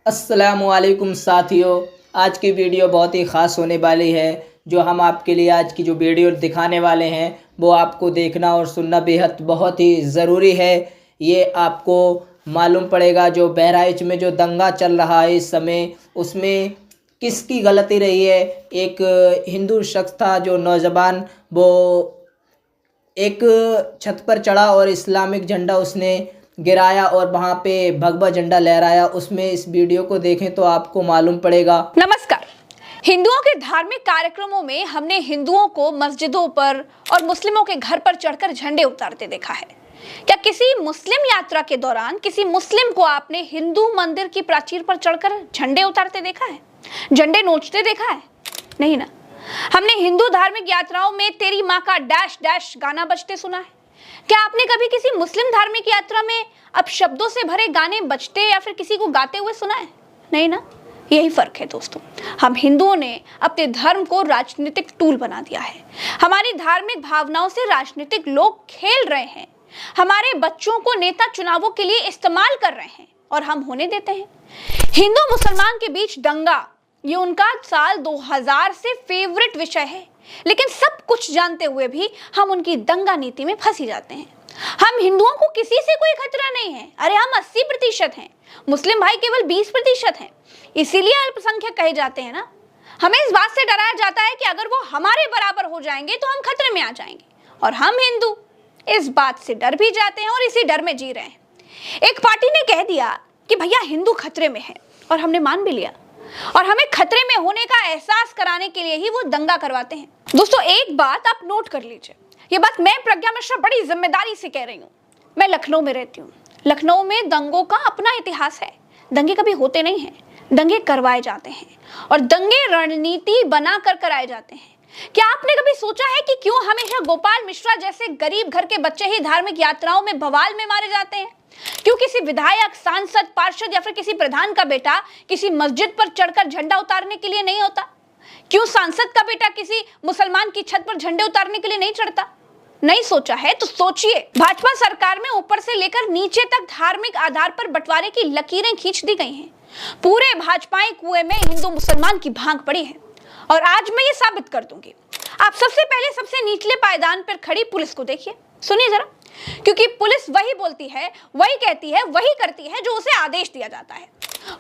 अस्सलामुअलैकुम साथियों, आज की वीडियो बहुत ही ख़ास होने वाली है। जो हम आपके लिए आज की जो वीडियो दिखाने वाले हैं वो आपको देखना और सुनना बेहद बहुत ही ज़रूरी है। ये आपको मालूम पड़ेगा जो बहराइच में जो दंगा चल रहा है इस समय, उसमें किसकी गलती रही है। एक हिंदू शख्स था जो नौजवान, वो एक छत पर चढ़ा और इस्लामिक झंडा उसने गिराया और वहाँ पे भगवा झंडा लहराया। उसमें इस वीडियो को देखें तो आपको मालूम पड़ेगा। नमस्कार। हिंदुओं के धार्मिक कार्यक्रमों में हमने हिंदुओं को मस्जिदों पर और मुस्लिमों के घर पर चढ़कर झंडे उतारते देखा है। क्या किसी मुस्लिम यात्रा के दौरान किसी मुस्लिम को आपने हिंदू मंदिर की प्राचीर पर चढ़कर झंडे उतारते देखा है, झंडे नोचते देखा है? नहीं ना। हमने हिंदू धार्मिक यात्राओं में तेरी माँ का डैश डैश गाना बजते सुना है। क्या आपने कभी किसी मुस्लिम धार्मिक यात्रा में अब शब्दों से भरे गाने बजते या फिर किसी को गाते हुए सुना है? नहीं ना। यही फर्क है दोस्तों। हम हिंदुओं ने अपने धर्म को राजनीतिक टूल बना दिया है। हमारी धार्मिक भावनाओं से राजनीतिक लोग खेल रहे हैं। हमारे बच्चों को नेता चुनावों के लिए इस्तेमाल कर रहे हैं और हम होने देते हैं। हिंदू मुसलमान के बीच दंगा, ये उनका साल 2000 से फेवरेट विषय है, लेकिन सब कुछ जानते हुए भी हम उनकी दंगा नीति में फंसी जाते हैं। हम हिंदुओं को किसी से कोई खतरा नहीं है। अरे हम 80% हैं, मुस्लिम भाई केवल 20% हैं। इसीलिए अल्पसंख्यक कहे जाते हैं ना। हमें इस बात से डराया जाता है कि अगर वो हमारे बराबर हो जाएंगे तो हम खतरे में आ जाएंगे, और हम हिंदू इस बात से डर भी जाते हैं और इसी डर में जी रहे हैं। एक पार्टी ने कह दिया कि भैया हिंदू खतरे में है, और हमने मान भी लिया, और हमें खतरे में होने का एहसास कराने के लिए ही वो दंगा करवाते हैं। दोस्तों, एक बात आप नोट कर लीजिए। ये बात मैं प्रज्ञा मिश्रा बड़ी जिम्मेदारी से कह रही हूँ। मैं लखनऊ में रहती हूँ। लखनऊ में दंगों का अपना इतिहास है। दंगे कभी होते नहीं हैं, दंगे करवाए जाते हैं, और दंगे रणनीति बनाकर कराए जाते हैं। क्या आपने कभी सोचा है कि क्यों हमेशा गोपाल मिश्रा जैसे गरीब घर के बच्चे ही धार्मिक यात्राओं में बवाल में मारे जाते हैं? क्यों किसी विधायक, सांसद, पार्षद या फिर किसी प्रधान का बेटा किसी मस्जिद पर चढ़कर झंडा उतारने के लिए नहीं होता? क्यों सांसद का बेटा किसी मुसलमान की छत पर झंडे उतारने के लिए नहीं चढ़ता? नहीं सोचा है तो सोचिए। भाजपा सरकार में ऊपर से लेकर नीचे तक धार्मिक आधार पर बंटवारे की लकीरें खींच दी गई हैं। पूरे भाजपाई कुएं में हिंदू मुसलमान की भांग पड़ी है, और आज मैं ये साबित कर दूंगी। आप सबसे पहले सबसे निचले पायदान पर खड़ी पुलिस को देखिए, सुनिए जरा, क्योंकि पुलिस वही बोलती है, वही कहती है, वही करती है जो उसे आदेश दिया जाता है।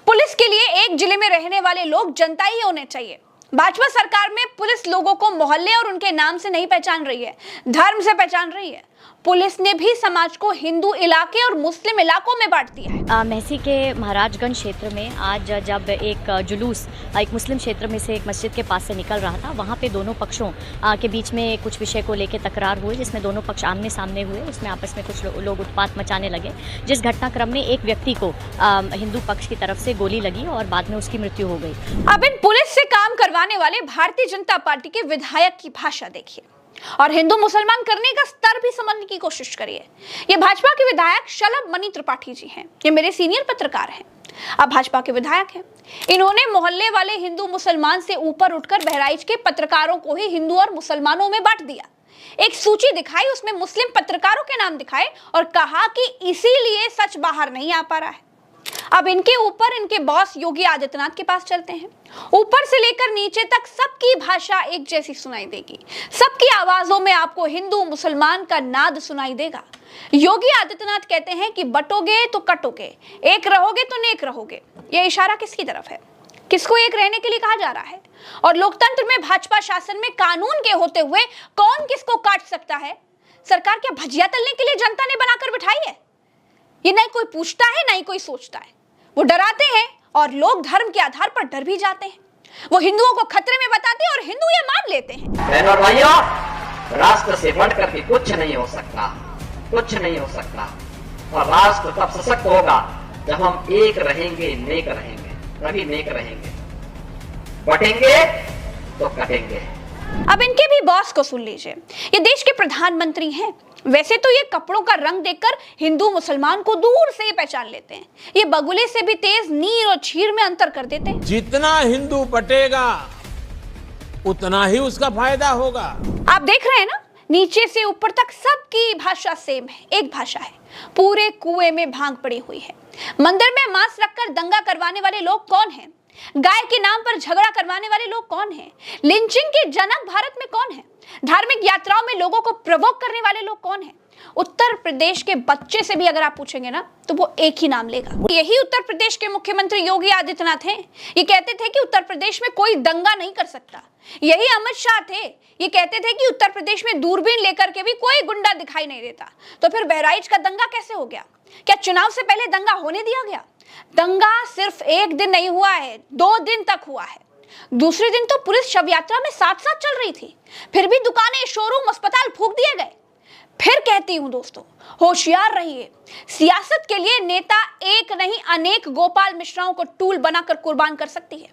पुलिस के लिए एक जिले में रहने वाले लोग जनता ही होने चाहिए। भाजपा सरकार में पुलिस लोगों को मोहल्ले और उनके नाम से नहीं पहचान रही है, धर्म से पहचान रही है। पुलिस ने भी समाज को हिंदू इलाके और मुस्लिम इलाकों में बांट दिया है। महसी के महाराजगंज क्षेत्र में आज जब एक जुलूस एक मुस्लिम क्षेत्र में से एक मस्जिद के पास से निकल रहा था, वहाँ पे दोनों पक्षों के बीच में कुछ विषय को लेकर तकरार हुई, जिसमें दोनों पक्ष आमने सामने हुए। उसमें आपस में कुछ लोग उत्पात मचाने लगे, जिस घटनाक्रम में एक व्यक्ति को हिंदू पक्ष की तरफ से गोली लगी और बाद में उसकी मृत्यु हो गई। अब इन पुलिस से काम करवाने वाले भारतीय जनता पार्टी के विधायक की भाषा देखिए, और हिंदू मुसलमान करने का स्तर भी समझने की कोशिश करिए। ये भाजपा के विधायक शलभ मणि त्रिपाठी जी हैं। ये मेरे सीनियर पत्रकार हैं, अब भाजपा के विधायक हैं। इन्होंने मोहल्ले वाले हिंदू मुसलमान से ऊपर उठकर बहराइच के पत्रकारों को ही हिंदू और मुसलमानों में बांट दिया। एक सूची दिखाई, उसमें मुस्लिम पत्रकारों के नाम दिखाए और कहा कि इसीलिए सच बाहर नहीं आ पा रहा है। अब इनके ऊपर इनके बॉस योगी आदित्यनाथ के पास चलते हैं। ऊपर से लेकर नीचे तक सबकी भाषा एक जैसी सुनाई देगी, सबकी आवाजों में आपको हिंदू मुसलमान का नाद सुनाई देगा। योगी आदित्यनाथ कहते हैं कि बटोगे तो कटोगे, एक रहोगे तो नेक रहोगे। यह इशारा किसकी तरफ है? किसको एक रहने के लिए कहा जा रहा है? और लोकतंत्र में, भाजपा शासन में कानून के होते हुए कौन किसको काट सकता है? सरकार क्या भजिया तलने के लिए जनता ने बनाकर बिठाई है? ये नहीं कोई पूछता है, नहीं कोई सोचता है। वो डराते हैं और लोग धर्म के आधार पर डर भी जाते हैं। वो हिंदुओं को खतरे में बताते हैं और हिंदू ये मान लेते हैं। बहनों और भाइयों, राष्ट्र से बढ़कर के कुछ नहीं हो सकता, कुछ नहीं हो सकता। और राष्ट्र तब सशक्त होगा जब हम एक रहेंगे, नेक रहेंगे, तभी नेक रहेंगे। बटेंगे तो कटेंगे। अब इनके भी बॉस को सुन लीजिए। ये देश के प्रधानमंत्री हैं। वैसे तो ये कपड़ों का रंग देखकर हिंदू मुसलमान को दूर से ही पहचान लेते हैं। ये बगुले से भी तेज नीर और चीर में अंतर कर देते हैं। जितना हिंदू बटेगा उतना ही उसका फायदा होगा। आप देख रहे हैं ना, नीचे से ऊपर तक सबकी भाषा सेम है, एक भाषा है। पूरे कुएं में भांग पड़ी हुई है। मंदिर में मांस रखकर दंगा करवाने वाले लोग कौन हैं? गाय के नाम पर झगड़ा करवाने वाले लोग कौन हैं? लिंचिंग के जनक भारत में कौन है? धार्मिक यात्राओं में लोगों को प्रवोक करने वाले लोग कौन हैं? उत्तर प्रदेश के बच्चे से भी अगर आप पूछेंगे ना तो वो एक ही नाम लेगा। यही उत्तर प्रदेश के मुख्यमंत्री योगी आदित्यनाथ हैं। ये कहते थे कि उत्तर प्रदेश में कोई दंगा नहीं कर सकता। यही अमित शाह थे, ये कहते थे कि उत्तर प्रदेश में दूरबीन लेकर के भी कोई गुंडा दिखाई नहीं देता। तो फिर बहराइच का दंगा कैसे हो गया? क्या चुनाव से पहले दंगा होने दिया गया? दंगा सिर्फ एक दिन नहीं हुआ है, 2 दिन तक हुआ है। दूसरे दिन तो पुलिस शव यात्रा में साथ साथ चल रही थी, फिर भी दुकानें, शोरूम, अस्पताल फूंक दिए गए। फिर कहती हूं दोस्तों, होशियार रहिए। सियासत के लिए नेता एक नहीं अनेक गोपाल मिश्राओं को टूल बनाकर कुर्बान कर सकती है।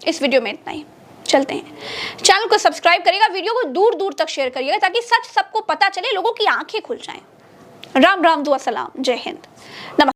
इस वीडियो में इतना ही, चलते हैं। चैनल को सब्सक्राइब करिएगा, वीडियो को दूर दूर तक शेयर करिएगा ताकि सच सबको पता चले, लोगों की आंखें खुल जाएं। राम राम, दुआ सलाम, जय हिंद, नमस्कार।